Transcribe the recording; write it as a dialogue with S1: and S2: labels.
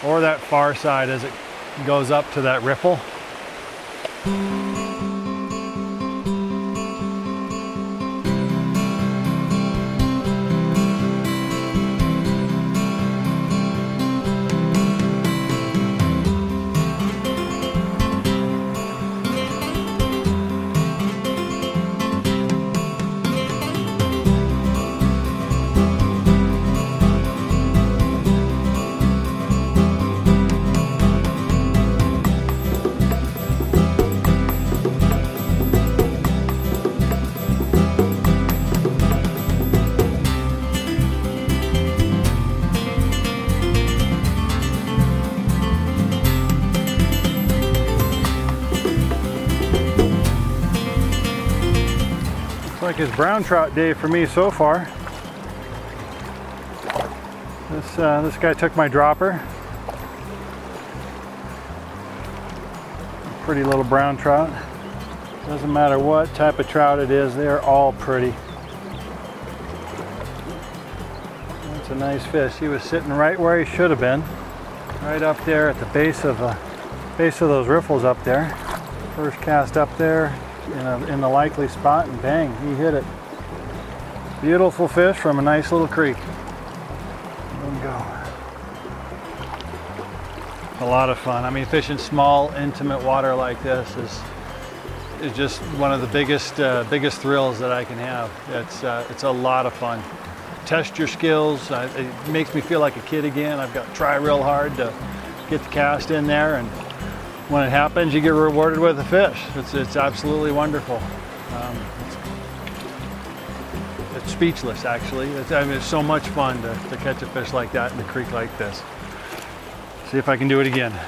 S1: or that far side as it goes up to that riffle. Like it's brown trout day for me so far. This guy took my dropper. Pretty little brown trout. Doesn't matter what type of trout it is, they're all pretty. That's a nice fish. He was sitting right where he should have been, right up there at the base of those riffles up there. First cast up there in the likely spot, and bang, he hit it. Beautiful fish from a nice little creek. There we go. A lot of fun. I mean, fishing small, intimate water like this is just one of the biggest thrills that I can have. It's a lot of fun. Test your skills. It makes me feel like a kid again. I've got to try real hard to get the cast in there, and when it happens, you get rewarded with a fish. It's absolutely wonderful. It's speechless, actually. It's so much fun to catch a fish like that in a creek like this. See if I can do it again.